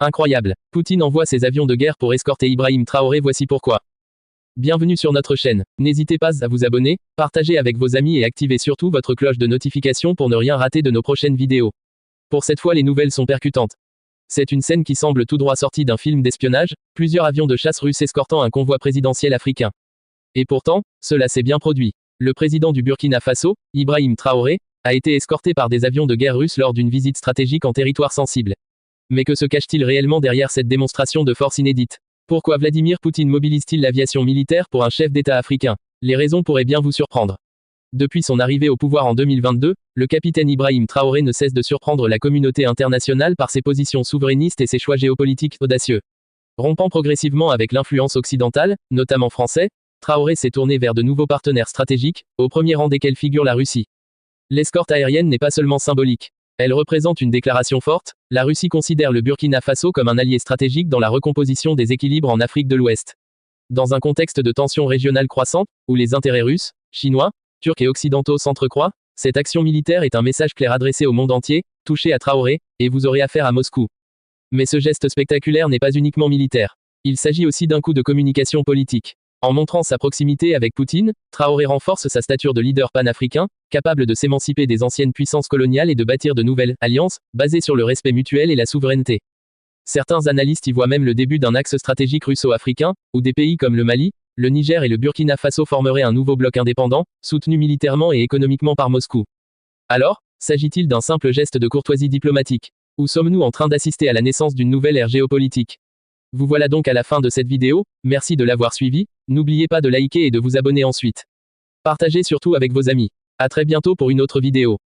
Incroyable. Poutine envoie ses avions de guerre pour escorter Ibrahim Traoré, voici pourquoi. Bienvenue sur notre chaîne. N'hésitez pas à vous abonner, partager avec vos amis et activez surtout votre cloche de notification pour ne rien rater de nos prochaines vidéos. Pour cette fois, les nouvelles sont percutantes. C'est une scène qui semble tout droit sortie d'un film d'espionnage, plusieurs avions de chasse russes escortant un convoi présidentiel africain. Et pourtant, cela s'est bien produit. Le président du Burkina Faso, Ibrahim Traoré, a été escorté par des avions de guerre russes lors d'une visite stratégique en territoire sensible. Mais que se cache-t-il réellement derrière cette démonstration de force inédite? Pourquoi Vladimir Poutine mobilise-t-il l'aviation militaire pour un chef d'État africain? Les raisons pourraient bien vous surprendre. Depuis son arrivée au pouvoir en 2022, le capitaine Ibrahim Traoré ne cesse de surprendre la communauté internationale par ses positions souverainistes et ses choix géopolitiques audacieux. Rompant progressivement avec l'influence occidentale, notamment français, Traoré s'est tourné vers de nouveaux partenaires stratégiques, au premier rang desquels figure la Russie. L'escorte aérienne n'est pas seulement symbolique. Elle représente une déclaration forte, la Russie considère le Burkina Faso comme un allié stratégique dans la recomposition des équilibres en Afrique de l'Ouest. Dans un contexte de tensions régionales croissantes, où les intérêts russes, chinois, turcs et occidentaux s'entrecroient, cette action militaire est un message clair adressé au monde entier, touchez à Traoré, et vous aurez affaire à Moscou. Mais ce geste spectaculaire n'est pas uniquement militaire. Il s'agit aussi d'un coup de communication politique. En montrant sa proximité avec Poutine, Traoré renforce sa stature de leader panafricain, capable de s'émanciper des anciennes puissances coloniales et de bâtir de nouvelles alliances, basées sur le respect mutuel et la souveraineté. Certains analystes y voient même le début d'un axe stratégique russo-africain, où des pays comme le Mali, le Niger et le Burkina Faso formeraient un nouveau bloc indépendant, soutenu militairement et économiquement par Moscou. Alors, s'agit-il d'un simple geste de courtoisie diplomatique? Ou sommes-nous en train d'assister à la naissance d'une nouvelle ère géopolitique? Vous voilà donc à la fin de cette vidéo, merci de l'avoir suivi, n'oubliez pas de liker et de vous abonner ensuite. Partagez surtout avec vos amis. À très bientôt pour une autre vidéo.